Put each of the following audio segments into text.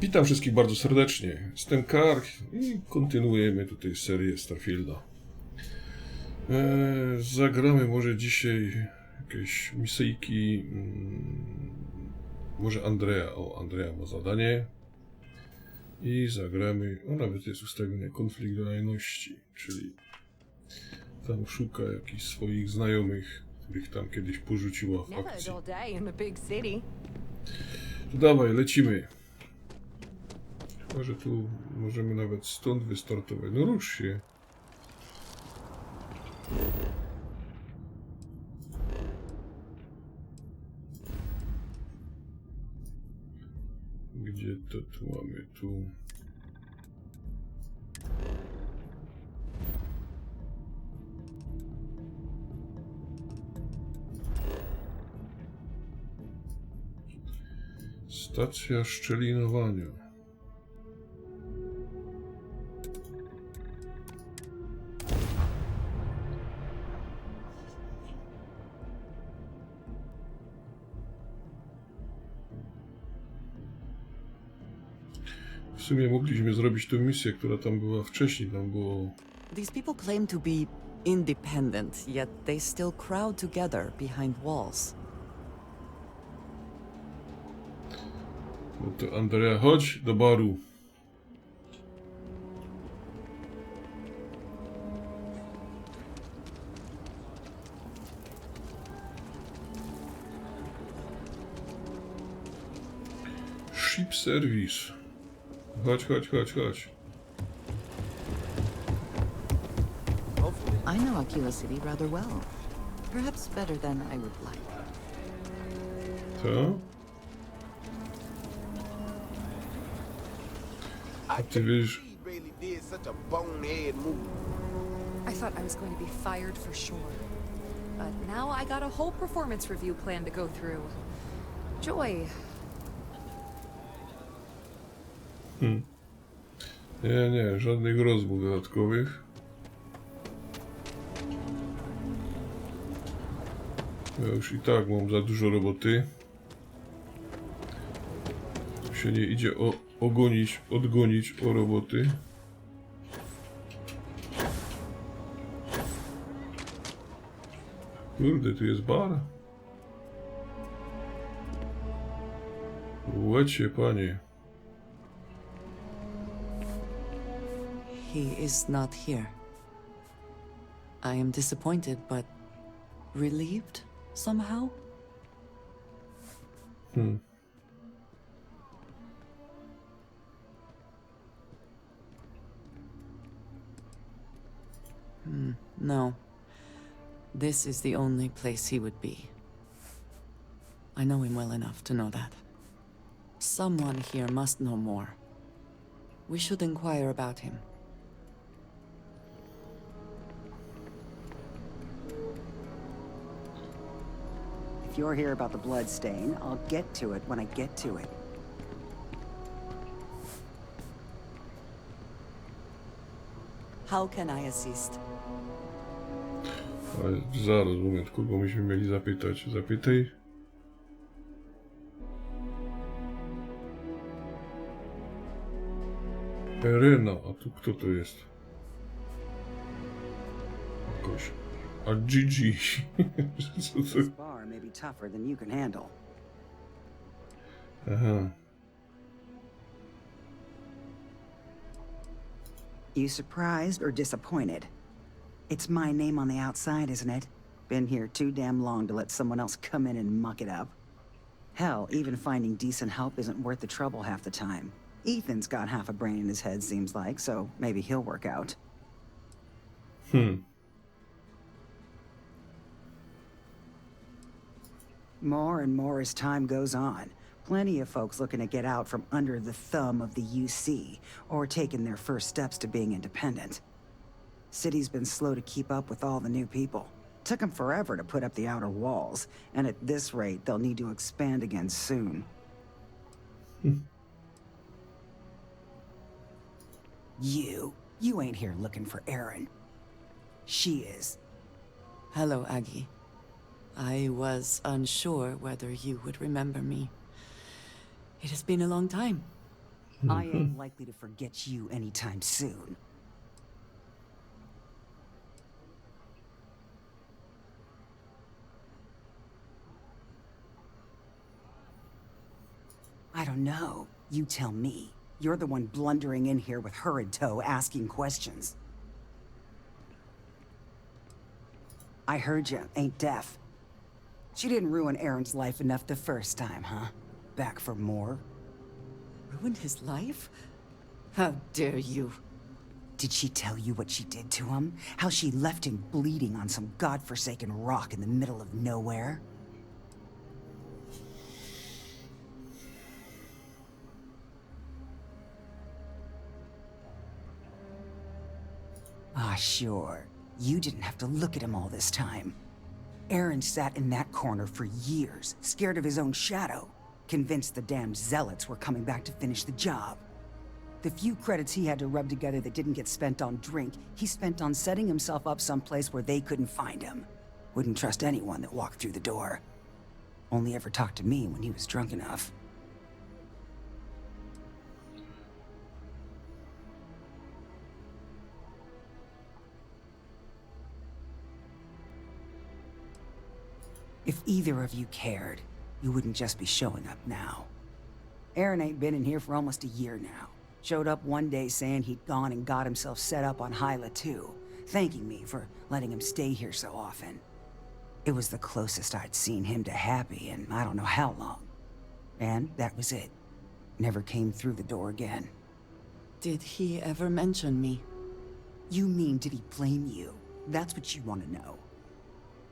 Witam wszystkich bardzo serdecznie. Jestem Kark i kontynuujemy tutaj serię Starfielda. Zagramy może dzisiaj jakieś misyjki. Może Andreja. O, Andreja ma zadanie. I zagramy. O, nawet jest ustawiony konflikt lojalności, czyli tam szuka jakichś swoich znajomych, których tam kiedyś porzuciła w akcji. To dawaj, lecimy. Chyba, że tu możemy nawet stąd wystartować. No rusz się. Gdzie to tu mamy? Tu. Stacja szczelinowania. W sumie mogliśmy zrobić tę misję, która tam była wcześniej. Tam było... These people claim to be independent, yet they still crowd together behind walls. No to Andrea, chodź do baru. Ship service. Chodź, chodź, chodź, chodź. I know Aquila City rather well. Perhaps better than I would like. Co? A ty wiesz... I thought I was going to be fired for sure. But now I got a whole performance review plan to go through. Joy. Nie, żadnych rozmów dodatkowych. Ja już i tak mam za dużo roboty. Tu się nie idzie odgonić o roboty. Kurde, tu jest bar. Łecie, panie. He is not here. I am disappointed, but relieved somehow. No. This is the only place he would be. I know him well enough to know that. Someone here must know more. We should inquire about him. If you're here about the blood stain, I'll get to it when I get to it. How can I assist? Ale zaraz, moment, kogo myśmy mieli zapytać? Zapytaj. Erena, a tu kto to jest? Jakoś. A Gigi. Co to? This bar may be tougher than you can handle. Aha. You surprised or disappointed? It's my name on the outside, isn't it? Been here too damn long to let someone else come in and muck it up. Hell, even finding decent help isn't worth the trouble half the time. Ethan's got half a brain in his head, seems like, so maybe he'll work out. More and more as time goes on. Plenty of folks looking to get out from under the thumb of the UC, or taking their first steps to being independent. City's been slow to keep up with all the new people. Took them forever to put up the outer walls, and at this rate, they'll need to expand again soon. You ain't here looking for Erin. She is. Hello, Aggie. I was unsure whether you would remember me. It has been a long time. I ain't likely to forget you anytime soon. I don't know. You tell me. You're the one blundering in here with her in tow, asking questions. I heard you, ain't deaf. She didn't ruin Aaron's life enough the first time, huh? Back for more? Ruined his life? How dare you? Did she tell you what she did to him? How she left him bleeding on some godforsaken rock in the middle of nowhere? Ah, sure. You didn't have to look at him all this time. Aaron sat in that corner for years, scared of his own shadow, convinced the damn zealots were coming back to finish the job. The few credits he had to rub together that didn't get spent on drink, he spent on setting himself up someplace where they couldn't find him. Wouldn't trust anyone that walked through the door. Only ever talked to me when he was drunk enough. If either of you cared, you wouldn't just be showing up now. Aaron ain't been in here for almost a year now. Showed up one day saying he'd gone and got himself set up on Hyla too, thanking me for letting him stay here so often. It was the closest I'd seen him to happy in I don't know how long. And that was it. Never came through the door again. Did he ever mention me? You mean did he blame you? That's what you want to know.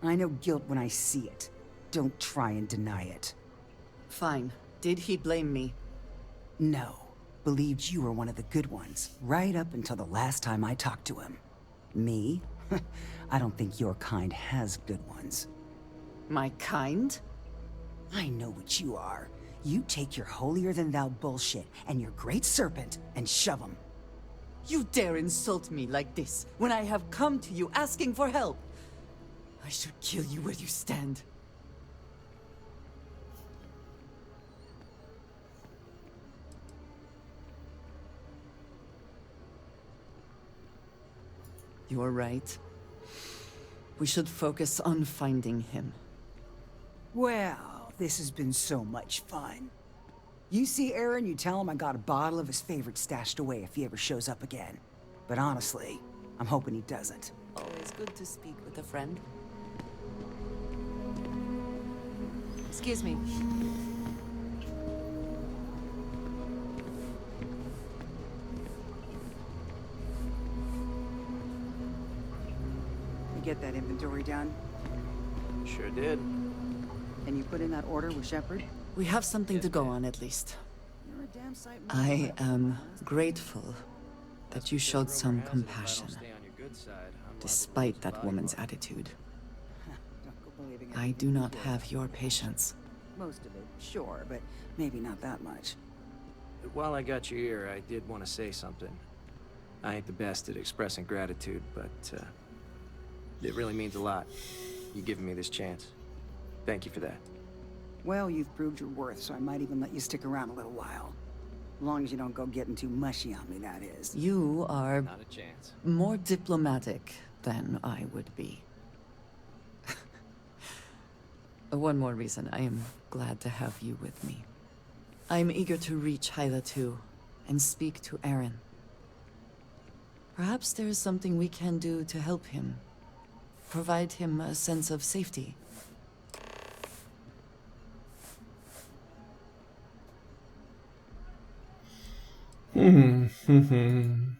I know guilt when I see it. Don't try and deny it. Fine. Did he blame me? No. Believed you were one of the good ones, right up until the last time I talked to him. Me? I don't think your kind has good ones. My kind? I know what you are. You take your holier-than-thou bullshit and your great serpent and shove them. You dare insult me like this when I have come to you asking for help. I should kill you where you stand. You're right. We should focus on finding him. Well, this has been so much fun. You see Aaron, you tell him I got a bottle of his favorite stashed away if he ever shows up again. But honestly, I'm hoping he doesn't. Always good to speak with a friend. Excuse me. You get that inventory done? Sure did. And you put in that order with Shepard? We have something to go on at least. You're a damn sight more I clever than am I was. grateful that you showed some compassion, despite that woman's attitude. Don't go believing I do not have your patience. most of it, sure, but maybe not that much. While I got you here, I did want to say something. I ain't the best at expressing gratitude, but it really means a lot. You giving me this chance. Thank you for that. Well, you've proved your worth, so I might even let you stick around a little while. As long as you don't go getting too mushy on me, that is. You are Not a chance. more diplomatic than I would be. One more reason I am glad to have you with me. I'm eager to reach Hyla too, and speak to Aaron. Perhaps there is something we can do to help him. Provide him a sense of safety.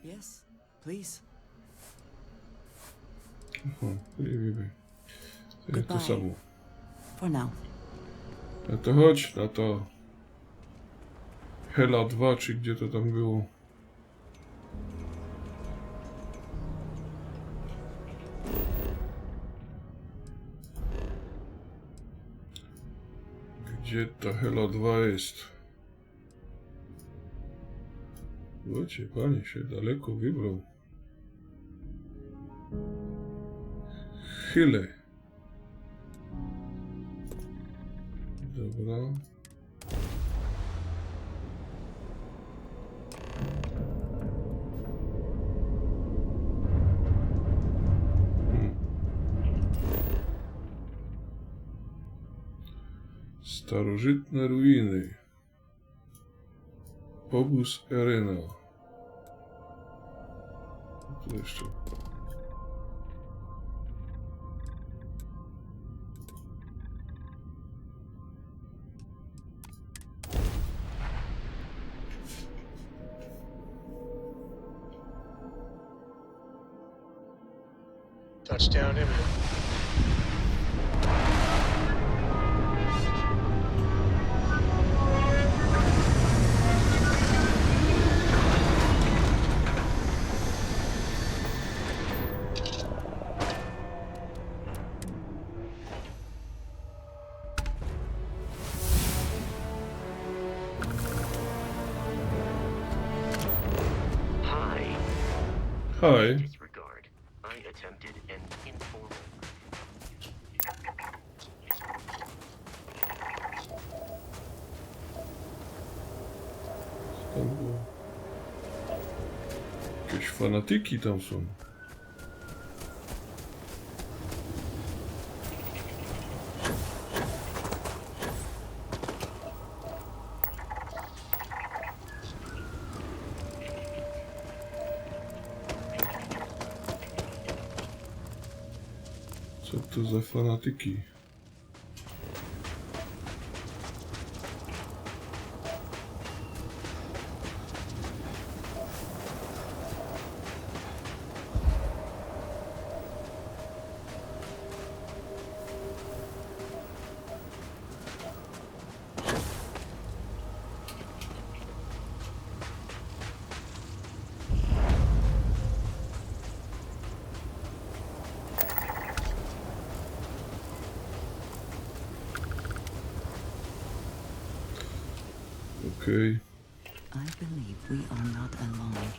Yes, please. Wiemy. To jak to Goodbye. samo. For now. No to chodź na to Hela 2, czy gdzie to tam było. Gdzie ta Hela 2 jest? Wiecie, panie się daleko wybrał. Chyle. Dobra. Starożytne ruiny. Obóz Arena. Tu jeszcze. Touchdown imminent. Hi. Disregard. I attempted an informal. Tam było. Jakieś fanatyki tam są. Co to za fanatyki? Okej. I believe we are not alone.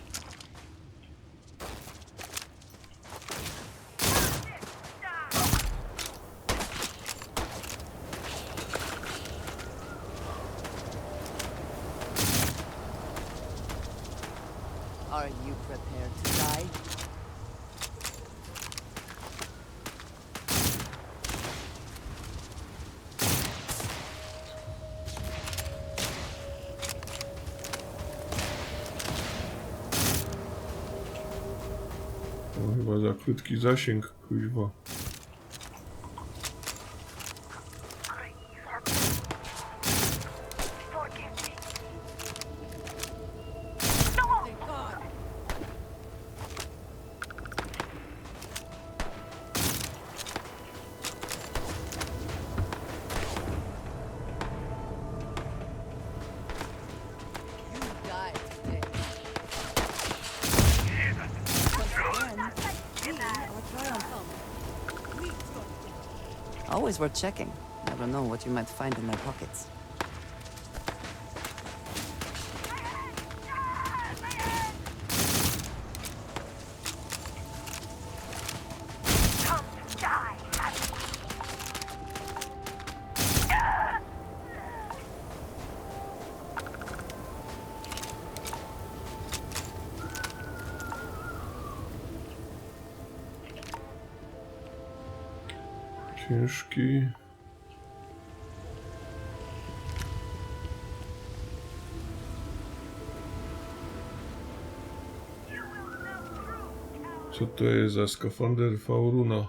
Are you prepared to die? No, chyba za krótki zasięg, kuźwa. Always worth checking. Never know what you might find in their pockets. Ciężki. Co to jest za skafander Fauruna?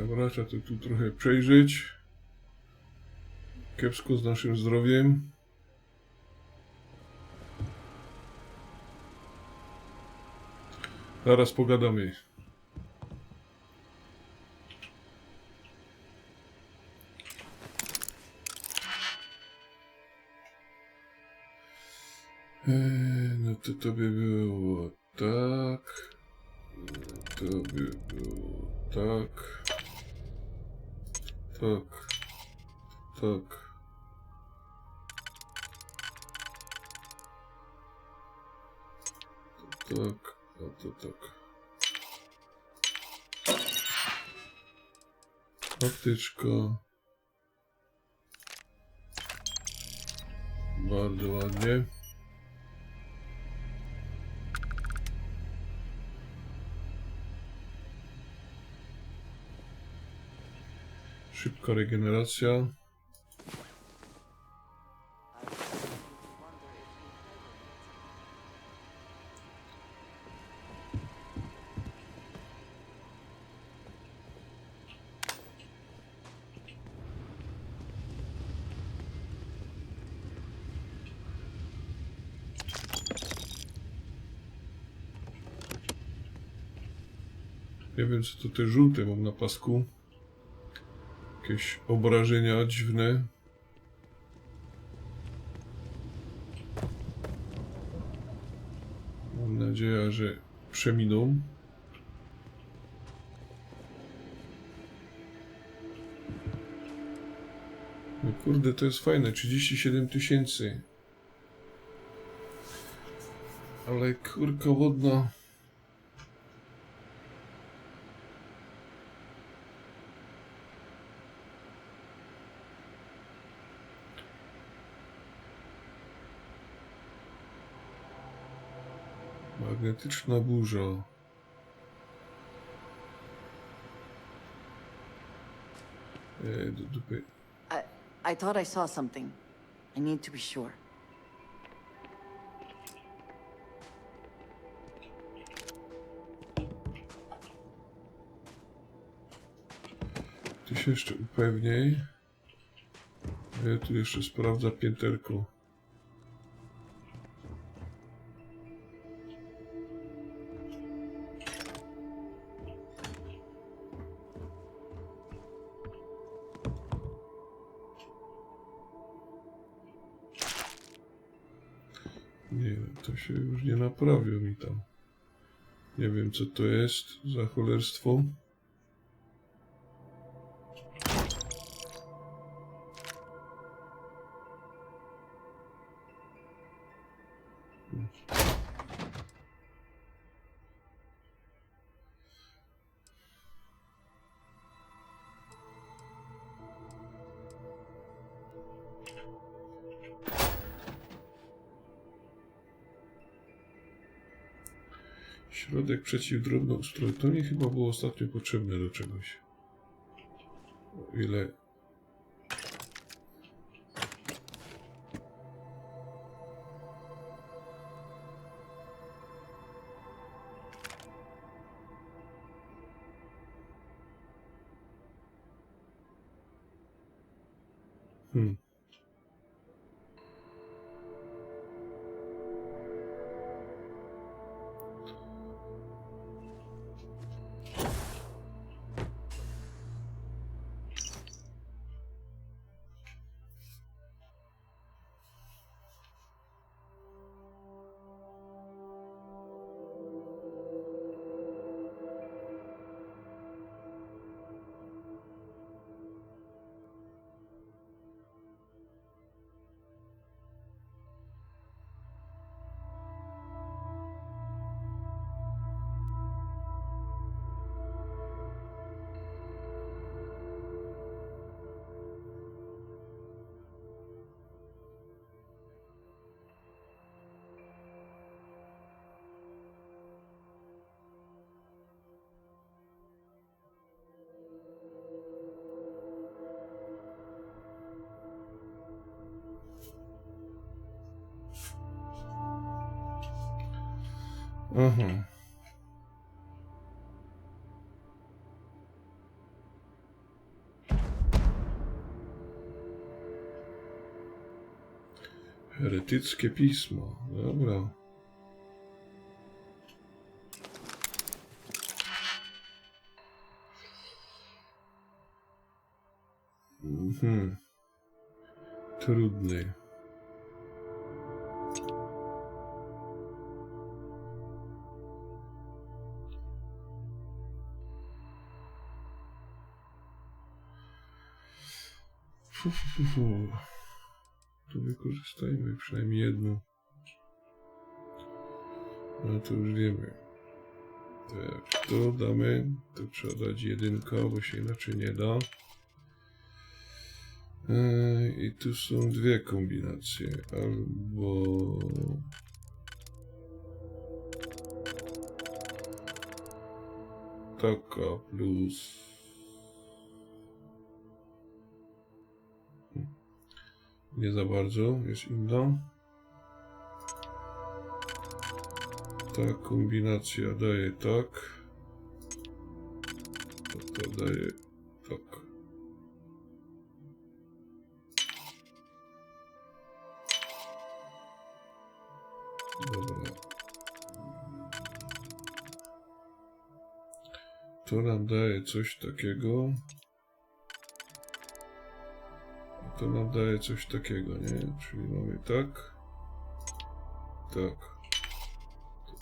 Dobra, trzeba to tu trochę przejrzeć. Kiepsko z naszym zdrowiem. Zaraz pogadamy. No to by było tak. To by było tak. Tak. Tak. Tak. A to tak. Apteczka. Bardzo ładnie. Szybka regeneracja. Nie wiem, co to te żółte mam na pasku. Jakieś obrażenia dziwne. Mam nadzieję, że przeminą. No kurde, to jest fajne. 37 000. Ale kurka wodna. Magnetyczna burza. Do dupy. I thought I saw something. I need to be sure. Ty się jeszcze upewniej. Ja tu jeszcze sprawdza pięterko. Nie, to się już nie naprawiło mi tam. Nie wiem, co to jest za cholerstwo. Środek przeciwdrobnoustrojowy. To mi chyba było ostatnio potrzebne do czegoś. O ile... Aha. Heretyckie pismo. Dobra. Trudny. To wykorzystajmy przynajmniej jedno. No to już wiemy. Tak, to damy. To trzeba dać jedynka, bo się inaczej nie da. I tu są dwie kombinacje. Albo... taka plus... Nie za bardzo, jest inna. Ta kombinacja daje tak. To daje tak. Dobra. To nam daje coś takiego. To nam daje coś takiego, nie? Czyli mamy tak. Tak.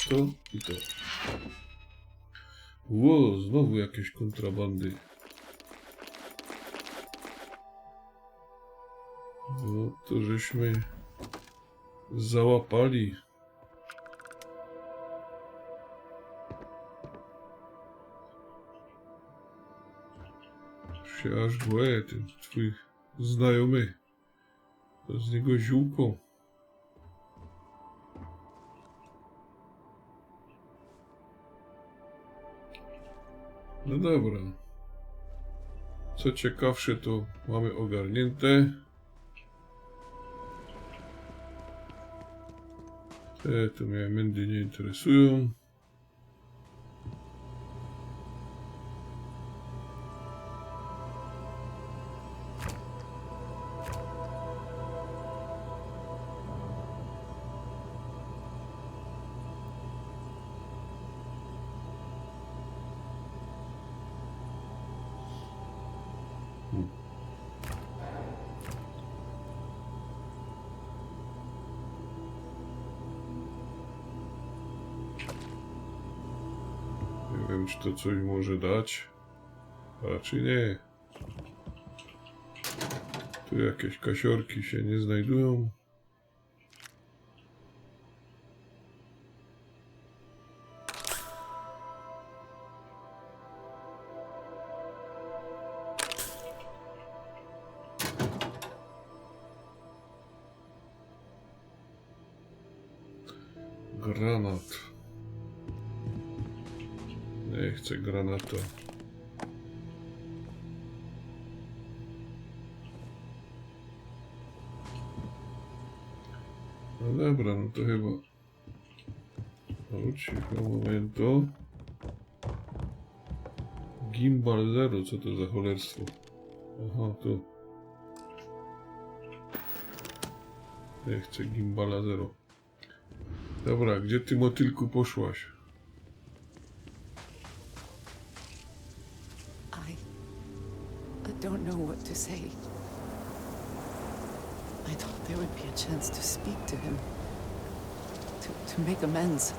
To i to. Ło, znowu jakieś kontrabandy. No to żeśmy załapali. Się aż boję, ten twój znajomy. To z niego ziółko. No dobra. Co ciekawsze, to mamy ogarnięte. Te to mnie mędy nie interesują. Nie wiem, czy to coś może dać. A raczej nie. Tu jakieś kasiorki się nie znajdują. Granat. Nie chcę granata. No dobra, no to chyba... Cicho, momento. Gimbal 0, co to za cholerstwo? Aha, tu. Nie chcę gimbala 0. Dobra, gdzie ty, motylku, poszłaś? I don't know what to say. I thought there would be a chance to speak to him. To make amends.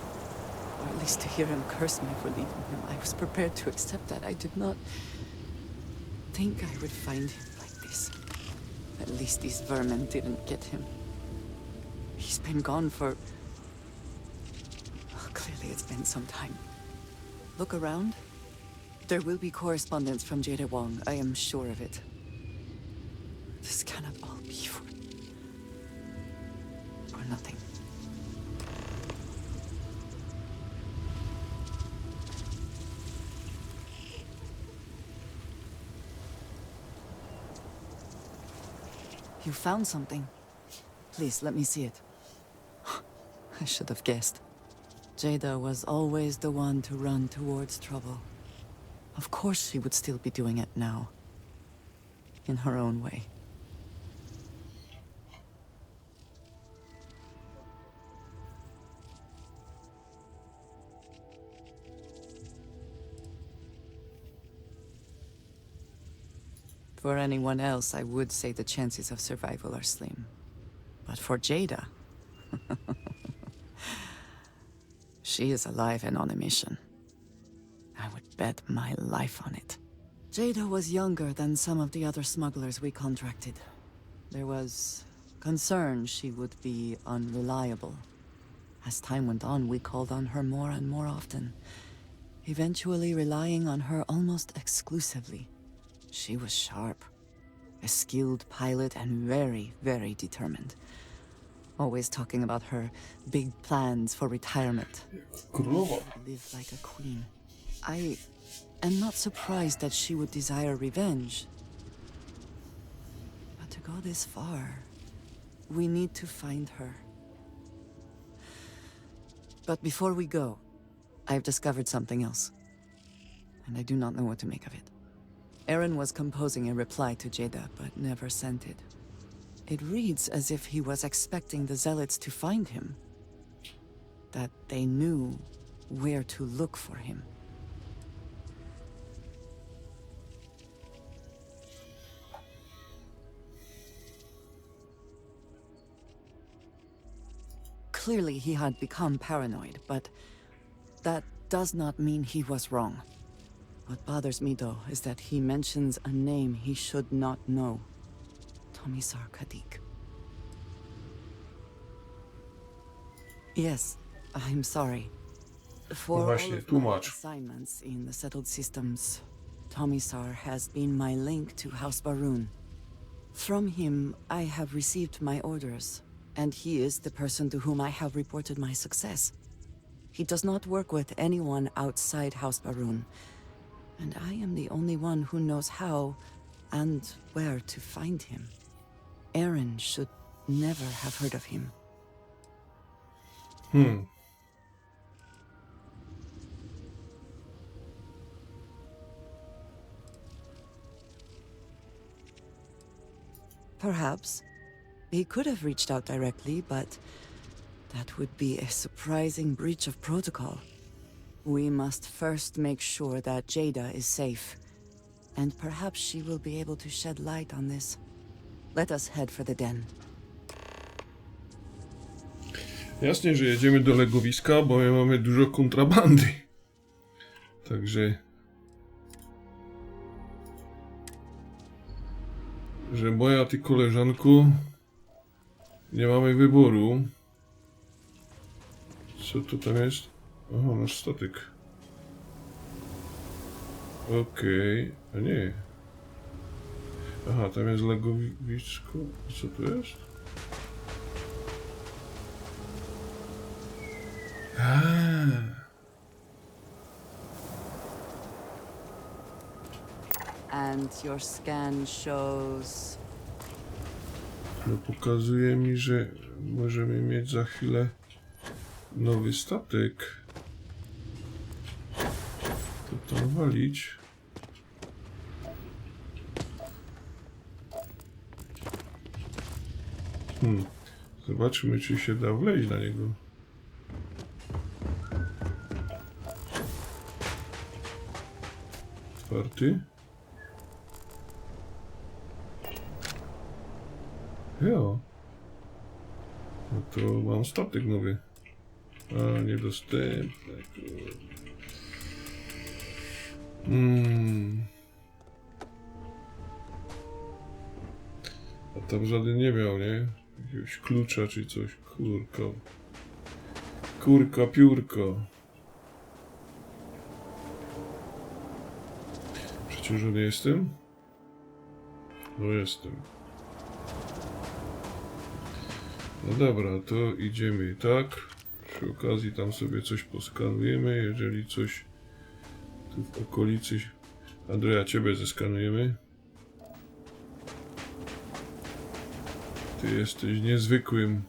Or at least to hear him curse me for leaving him. I was prepared to accept that. I did not think I would find him like this. At least these vermin didn't get him. He's been gone for... Well, clearly it's been some time. Look around. There will be correspondence from Jada Wong. I am sure of it. This cannot all be for nothing. You found something. Please, let me see it. I should have guessed. Jada was always the one to run towards trouble. Of course she would still be doing it now. In her own way. For anyone else, I would say the chances of survival are slim. But for Jada, she is alive and on a mission. I would bet my life on it. Jada was younger than some of the other smugglers we contracted. There was concern she would be unreliable. As time went on, we called on her more and more often, eventually relying on her almost exclusively. She was sharp, a skilled pilot and very, very determined. Always talking about her big plans for retirement. Królowa. Live like a queen. I am not surprised that she would desire revenge. But to go this far, we need to find her. But before we go, I've discovered something else. And I do not know what to make of it. Aaron was composing a reply to Jada, but never sent it. It reads as if he was expecting the Zealots to find him. That they knew where to look for him. Clearly he had become paranoid, but that does not mean he was wrong. What bothers me, though, is that he mentions a name he should not know. Tomisar Kadik. Yes, I'm sorry. For all Właśnie, of my tłumacz. assignments in the settled systems, Tomisar has been my link to House Barun. From him, I have received my orders, and he is the person to whom I have reported my success. He does not work with anyone outside House Barun, and I am the only one who knows how and where to find him. Aaron should never have heard of him. Perhaps he could have reached out directly, but that would be a surprising breach of protocol. We must first make sure that Jada is safe, and perhaps she will be able to shed light on this. Let us head for the den. Jasnie, że jedziemy do legowiska, bo my mamy dużo kontrabandy. Także... Że moja ty koleżanko... Nie mamy wyboru. Co to tam jest? Aha, nasz statek. Okej, a nie. Aha, tam jest legowisko. Co to jest? And your scan shows... No pokazuje mi, że możemy mieć za chwilę nowy statek. To tam walić. Zobaczmy, czy się da wleźć na niego. Otwarty. Jo. No to mam statek nowy. A, niedostępny. A tam żaden nie miał, nie? Jakiegoś klucza czy coś. Kurko. Kurka, piórko. Przeciążony jestem? No jestem. No dobra, to idziemy tak. Przy okazji tam sobie coś poskanujemy, jeżeli coś tu w okolicy... Andreja, ciebie zeskanujemy. Ty jesteś niezwykłym.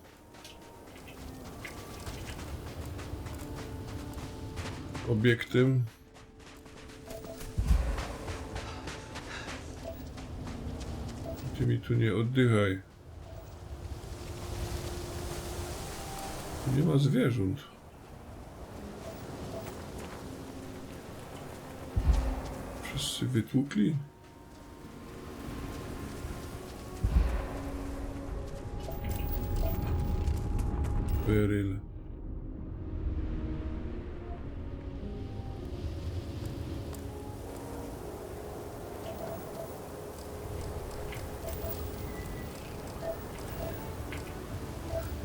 Obiektem. Ty mi tu nie oddychaj. Nie ma zwierząt. Wszyscy wytłukli? Beryl.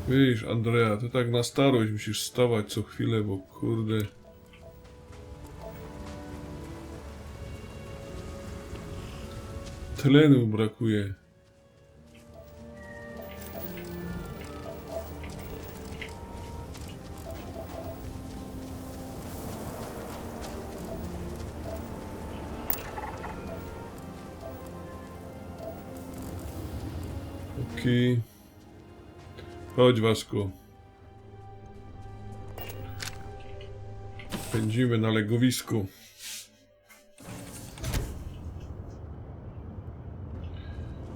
Widzisz, Andrea, ty tak na starość musisz stawać co chwilę, bo kurde... Tlenu brakuje. Okej. Chodź, Wasko. Pędzimy na legowisko.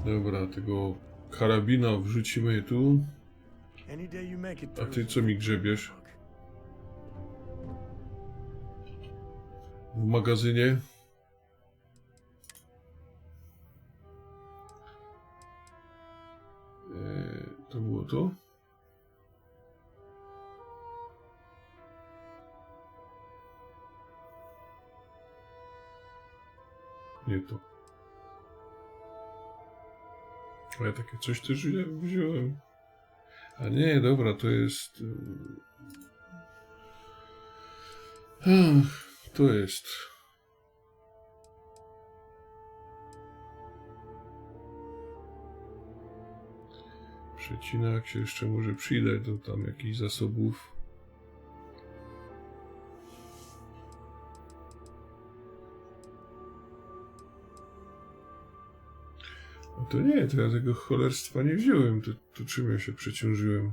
Dobra, tego karabina wrzucimy tu. A ty co mi grzebiesz? W magazynie? To było to? Nie to. A ja takie coś też wziąłem. A nie, dobra, to jest... To jest... Przecinak się jeszcze może przydać do tam jakichś zasobów. A to nie, to ja tego cholerstwa nie wziąłem. To czym ja się przeciążyłem?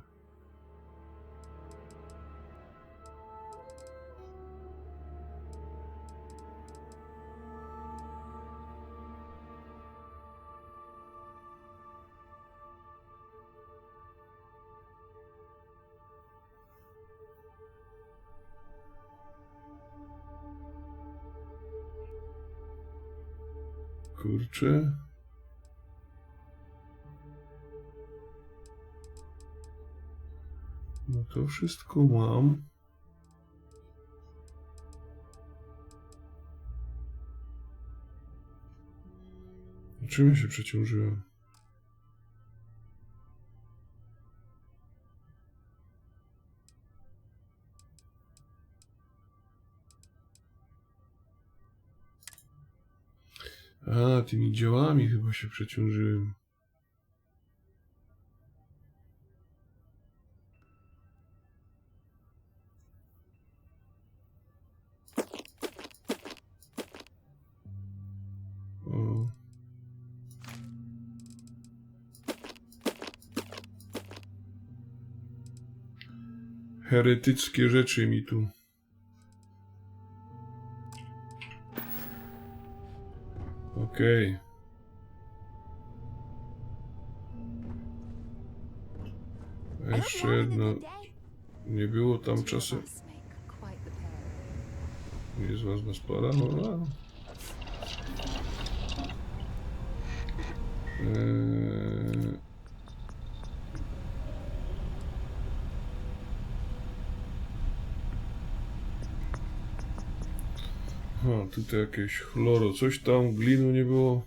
Kurczę. No to wszystko mam. Czym ja się przeciążyłem? A, tymi dziełami chyba się przeciążyłem. O. Heretyckie rzeczy mi tu. Okej. Jeszcze jedno. Nie było tam czasem. Jest ważna spora. No. A, tutaj jakieś chloro, coś tam, glinu nie było.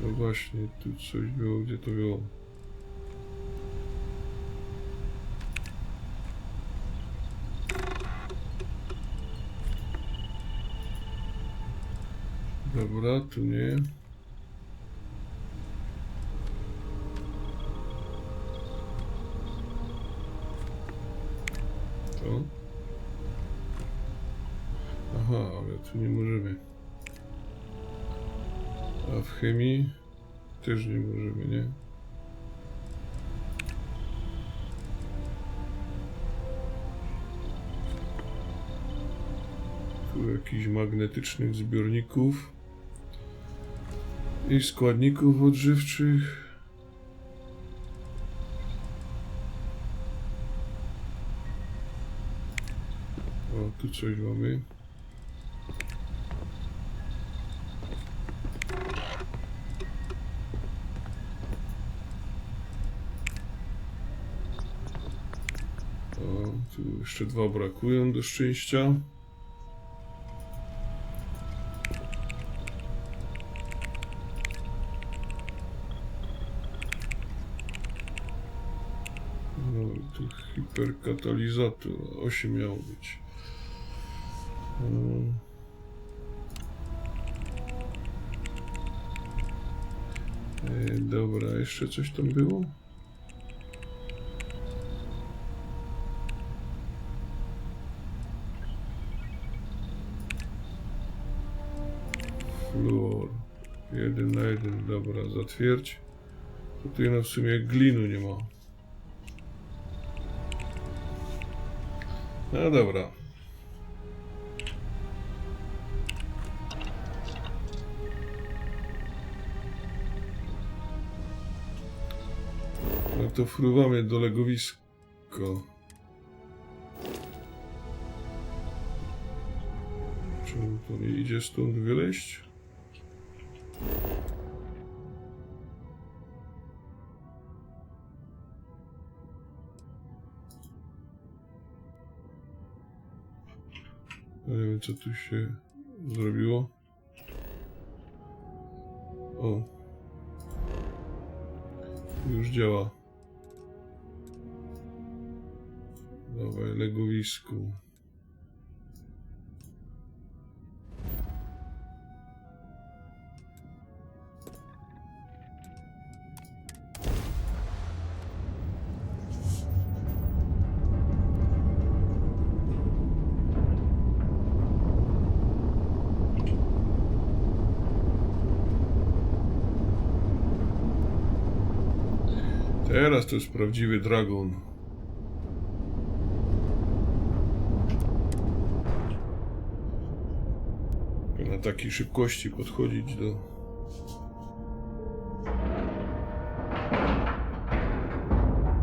No właśnie, tu coś było, gdzie to było? Dobra, tu nie. To. Aha, ale tu nie możemy. A w chemii też nie możemy, nie? Tu jakichś magnetycznych zbiorników i składników odżywczych. O, tu coś mamy. O, tu jeszcze 2 brakują do szczęścia. No i tu hiperkatalizator. 8 miało być. Dobra, jeszcze coś tam było? Fluor. 1 na 1, dobra, zatwierdź. Tutaj no w sumie glinu nie ma. No dobra. No to fruwamy do legowiska. Czemu to nie idzie stąd wyleźć? Nie wiem, co tu się zrobiło. O. Już działa. Dawaj, legowisku. Teraz to jest prawdziwy dragon. Na takiej szybkości podchodzić do...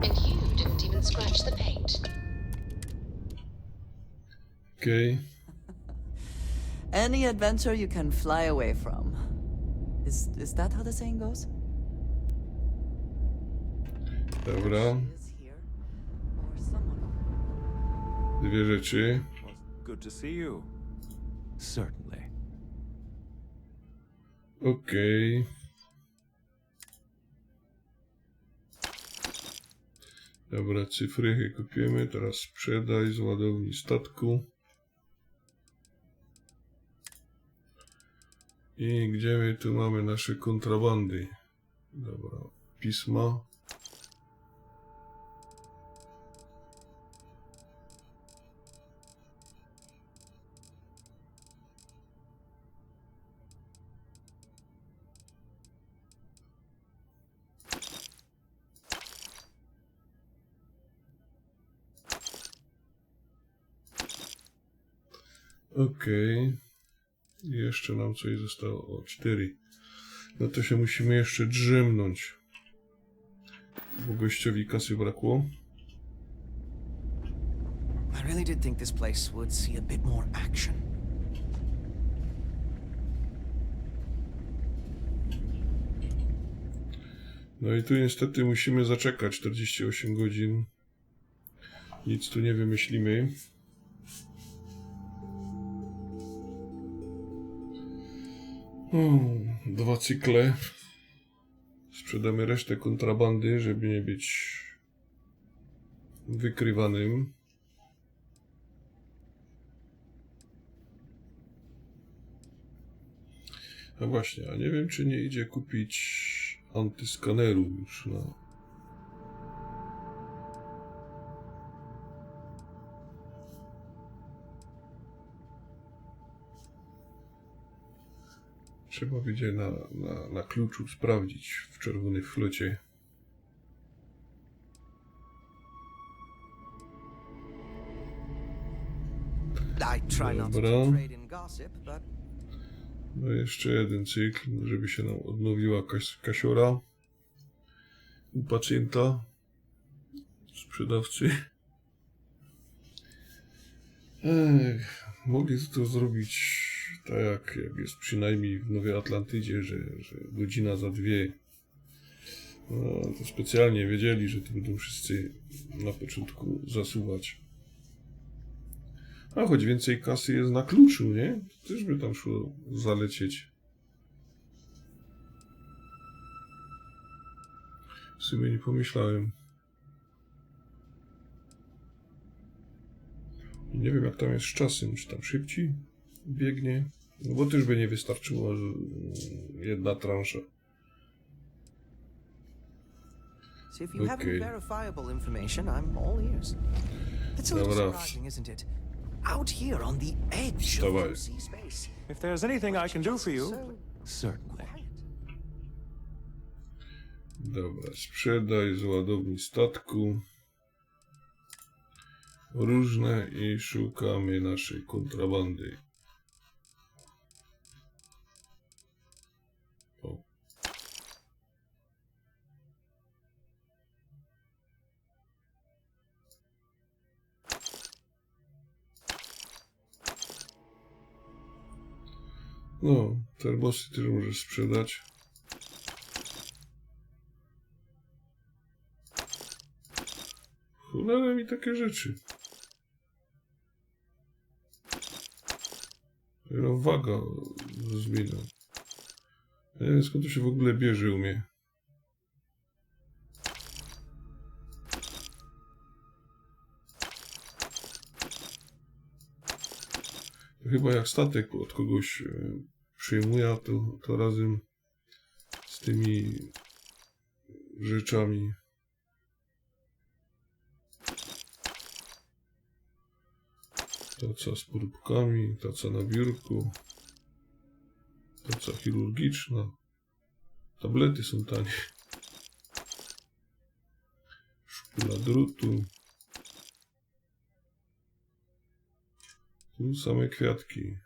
And you didn't even scratch the paint. Okej. Any adventure you can fly away from. Is that how the saying goes? Dobra. Is here, or someone. 2 rzeczy. Good to see you. Certainly. Okej. Dobra, cyfrychy kupimy. Teraz sprzedaj z ładowni statku. I gdzie my tu mamy nasze kontrabandy? Dobra, pisma. Okej. I jeszcze nam coś zostało. O, 4. No to się musimy jeszcze drzemnąć. Bo gościowi kasy brakło. I really did think this place would see a bit more action. No i tu niestety musimy zaczekać 48 godzin. Nic tu nie wymyślimy. O, 2 cykle. Sprzedamy resztę kontrabandy, żeby nie być wykrywanym. A właśnie, a nie wiem, czy nie idzie kupić antyskaneru już na... Trzeba będzie na kluczu sprawdzić w czerwonej flocie. I try not to Dobra. trade in gossip, but No jeszcze jeden cykl, żeby się nam odnowiła kasiora u pacjenta, sprzedawcy. Mogli to zrobić tak, jak jest przynajmniej w Nowej Atlantydzie, że godzina za 2 No, to specjalnie wiedzieli, że to będą wszyscy na początku zasuwać. A choć więcej kasy jest na kluczu, nie? To też by tam szło zalecieć. W sumie nie pomyślałem. Nie wiem, jak tam jest z czasem, czy tam szybciej biegnie. No bo też by nie wystarczyło jedna transza. So if you have any verifiable information, I'm all ears. It's a little surprising, isn't it? Out here on the edge of UC space. If there's anything I can do for you, certainly. Dobra, sprzedaj z ładowni statku. Różne i szukamy naszej kontrabandy. O. No, termosy też możesz sprzedać. Cholera mi takie rzeczy. Waga zmienia. Nie wiem, skąd to się w ogóle bierze u mnie. To chyba jak statek od kogoś przyjmuje, to razem z tymi rzeczami. Taca z próbkami, taca na biurku, taca chirurgiczna, tablety są tanie, szpula drutu, tu same kwiatki.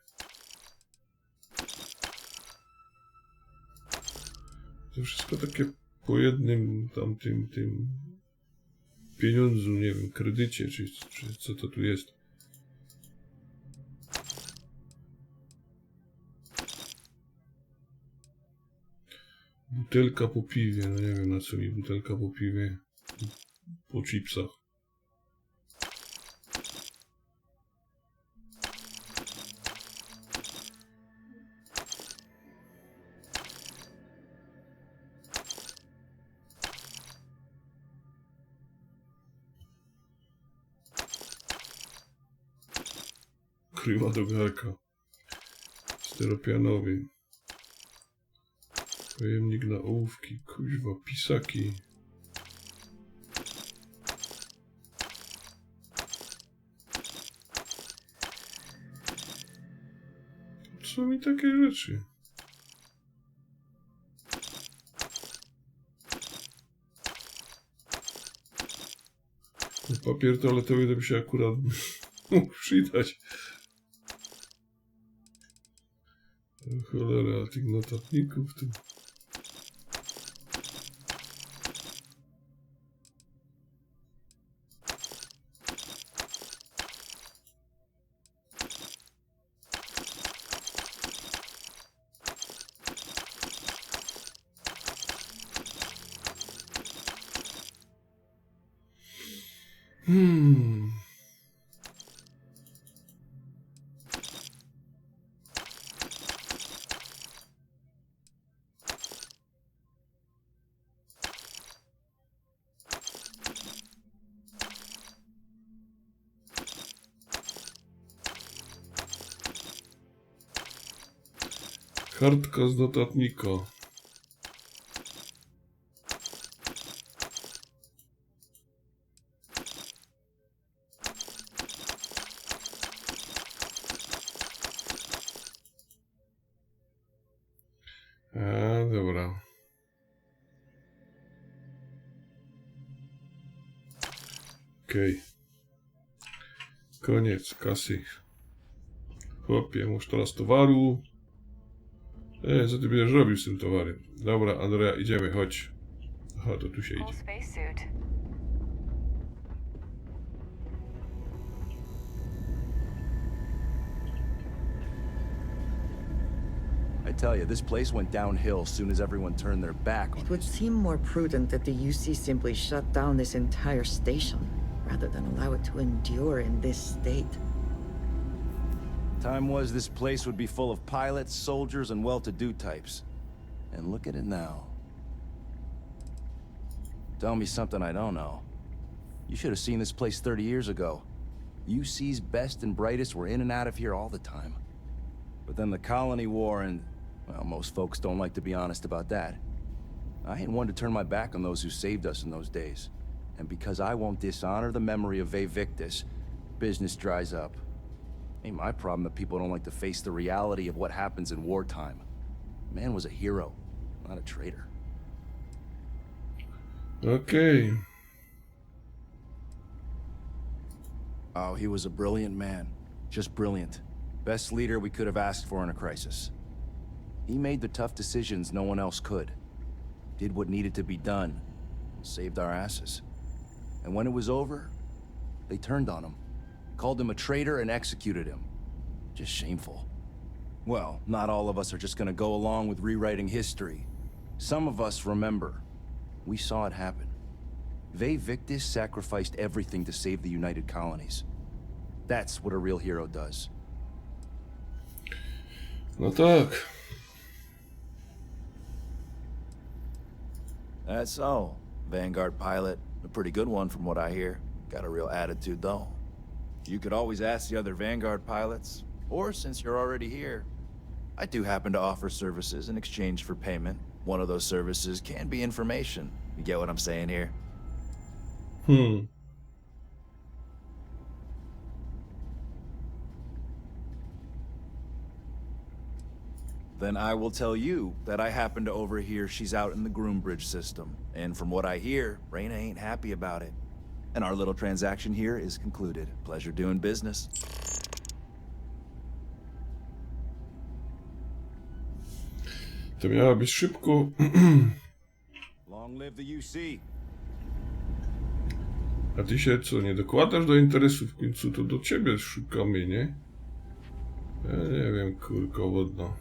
To wszystko takie po jednym tamtym tym pieniądzu, nie wiem, kredycie, czy co to tu jest. Butelka po piwie, no nie wiem na co mi butelka po piwie, po chipsach. Kryła do garka, steropianowy. Pojemnik na ołówki, kuźwa, pisaki. Co mi takie rzeczy? Papier toaletowy to by się akurat mógł przydać. Cholera, tych notatników tu. Kartka z notatnika. Dobra. Okej. Koniec kasy. Chłopie, masz teraz towaru. Co ty będziesz robił z tym towarem? Dobra, Andrea, idziemy, chodź. Aha, to tu się idzie. I tell you, this place went downhill as soon as everyone turned their back on It would seem more prudent that the UC simply shut down this entire station, rather than allow it to endure in this state. Time was this place would be full of pilots, soldiers, and well-to-do types. And look at it now. Tell me something I don't know. You should have seen this place 30 years ago. UC's best and brightest were in and out of here all the time. But then the colony war and, well, most folks don't like to be honest about that. I ain't one to turn my back on those who saved us in those days. And because I won't dishonor the memory of Vae Victis, business dries up. Ain't my problem that people don't like to face the reality of what happens in wartime. Man was a hero, not a traitor. Okay. Oh, he was a brilliant man. Just brilliant. Best leader we could have asked for in a crisis. He made the tough decisions no one else could. Did what needed to be done. Saved our asses. And when it was over, they turned on him. Called him a traitor and executed him. Just shameful. Well, not all of us are just gonna go along with rewriting history. Some of us remember. We saw it happen. Vae Victis sacrificed everything to save the United Colonies. That's what a real hero does. No tak. That's so. Vanguard pilot. A pretty good one from what I hear. Got a real attitude though. You could always ask the other Vanguard pilots. Or since you're already here, I do happen to offer services in exchange for payment. One of those services can be information. You get what I'm saying here? Then I will tell you that I happen to overhear she's out in the Groombridge system. And from what I hear, Reyna ain't happy about it. And our little transaction here is concluded. Pleasure doing business. To miała być szybko. Long live the UC. A ty się co, nie dokładasz do interesu? W końcu to do ciebie szukamy, nie? Ja nie wiem, kurko wodno.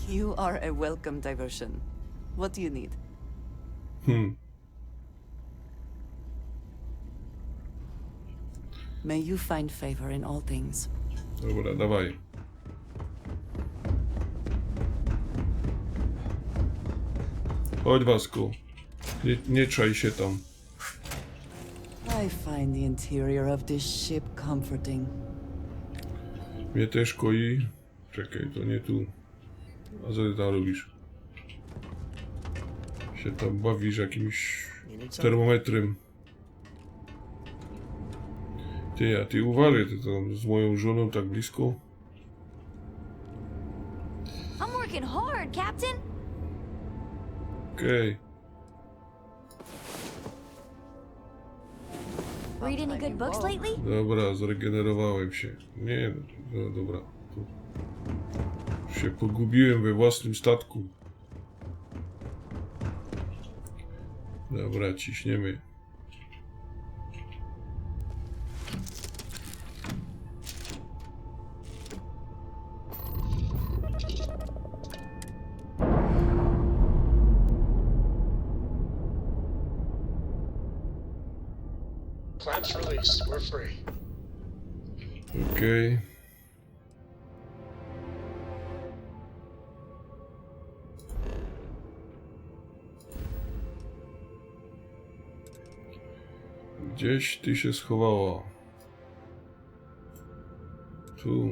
You are a welcome diversion. What do you need? May you find favor in all things. Dobra, dawaj. Chodź, Wasku. Nie czaj się tam. I find the interior of this ship comforting. Mnie też koi. Czekaj, to nie tu. A co ty tam robisz? Się tam bawisz jakimś termometrem. A ty uważaj, ty tam z moją żoną tak blisko. I'm working hard, Captain. Okej. Read any good books lately? Dobra, zregenerowałem się. Nie, no dobra. Tu się pogubiłem we własnym statku. Dobra, ciśniemy. Clamps released. We're free. Okej. Gdzieś ty się schowała. Tu.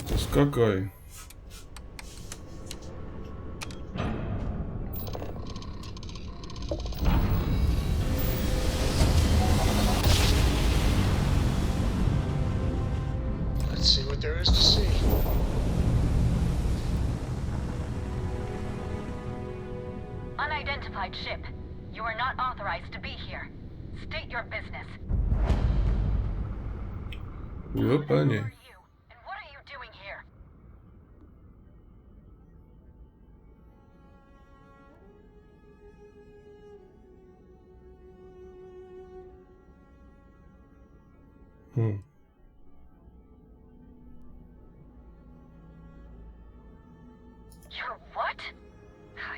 To skakaj. Let's see what there is to see. Unidentified ship. You are not authorized to be here. State your business. O, panie. And what are you doing here? You're what?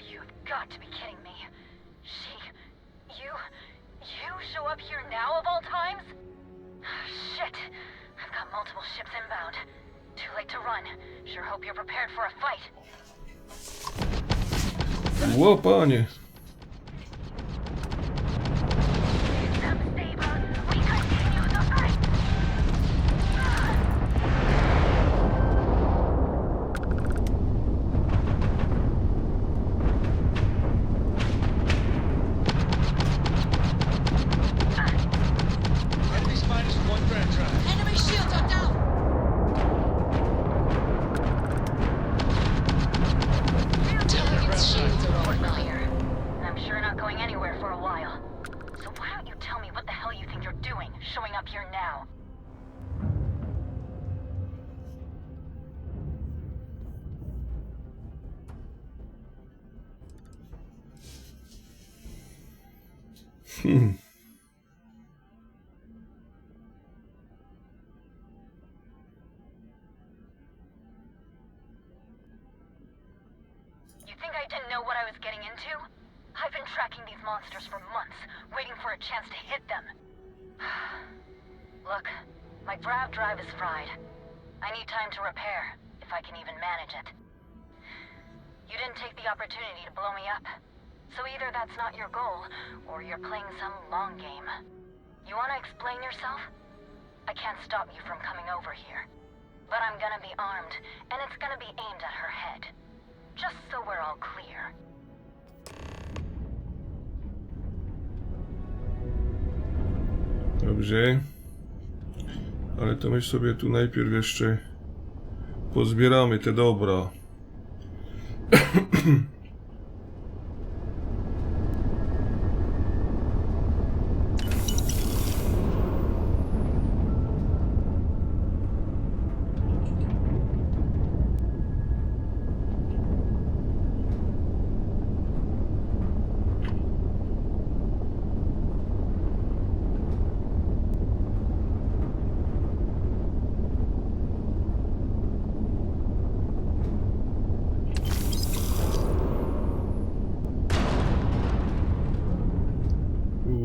You've got to be kidding me. You show up here now of all times? Shit. I've got multiple ships inbound. Too late to run. Sure hope you're prepared for a fight. Ło, panie. You think I didn't know what I was getting into? I've been tracking these monsters for months, waiting for a chance to hit them. Look, my grav drive is fried. I need time to repair, if I can even manage it. You didn't take the opportunity to blow me up. So either that's not your goal, or you're playing some long game. You want to explain yourself? I can't stop you from coming over here. But I'm gonna be armed, and it's gonna be aimed at her head. Just so we're all clear. Dobrze. Ale to my sobie tu najpierw jeszcze pozbieramy te dobra.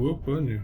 O, panie.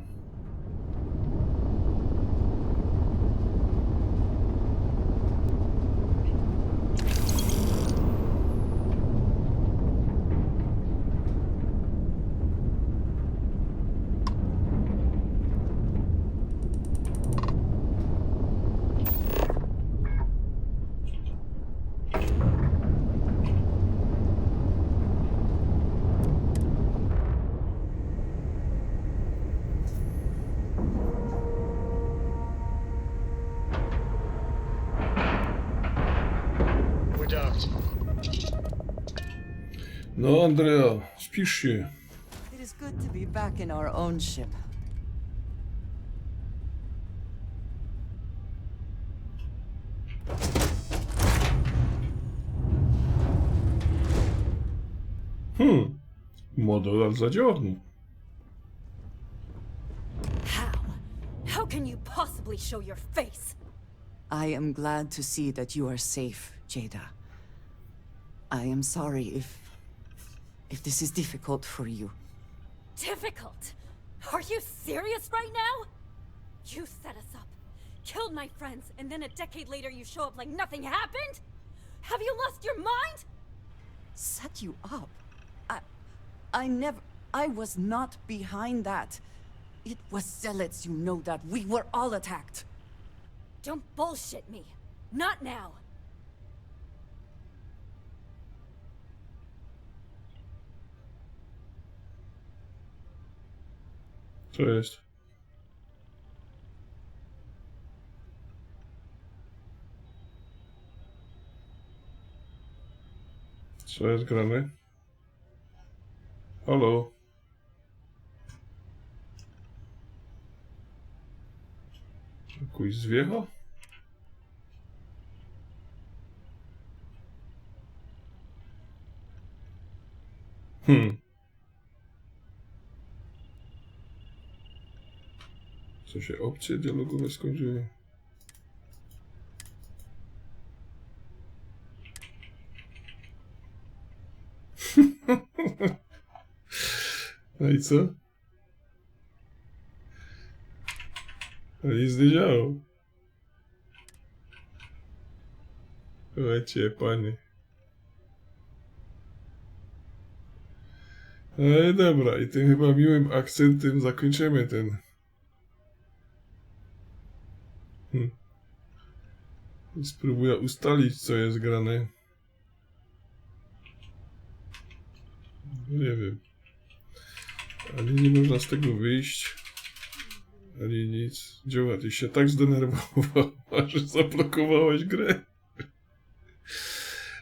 No, Andrea, spisz się. It is good to be back in our own ship. Model zadziorny. How can you possibly show your face? I am glad to see that you are safe, Jada. I am sorry if this is difficult for you. Difficult? Are you serious right now? You set us up, killed my friends, and then a decade later you show up like nothing happened? Have you lost your mind? Set you up? I was not behind that. It was zealots, you know that. We were all attacked. Don't bullshit me. Not now. Co jest? Co jest grane? Halo? Jakoś zwiecha? Coś się opcje dialogowe skończyły. No i co? No nic nie działo. Lecie, panie. No dobra, i tym chyba miłym akcentem zakończymy ten... Spróbuję ustalić, co jest grane. Nie wiem. Ani nie można z tego wyjść, ani nic. Dzioła, ty się tak zdenerwowała, że zablokowałeś grę.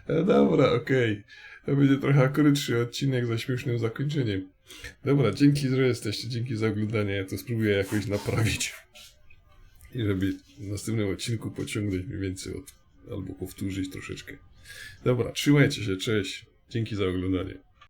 No dobra, okej. To będzie trochę krótszy odcinek ze śmiesznym zakończeniem. Dobra, dzięki, że jesteście, dzięki za oglądanie. Ja to spróbuję jakoś naprawić. I żeby w następnym odcinku pociągnąć mniej więcej albo powtórzyć troszeczkę. Dobra, trzymajcie się, cześć. Dzięki za oglądanie.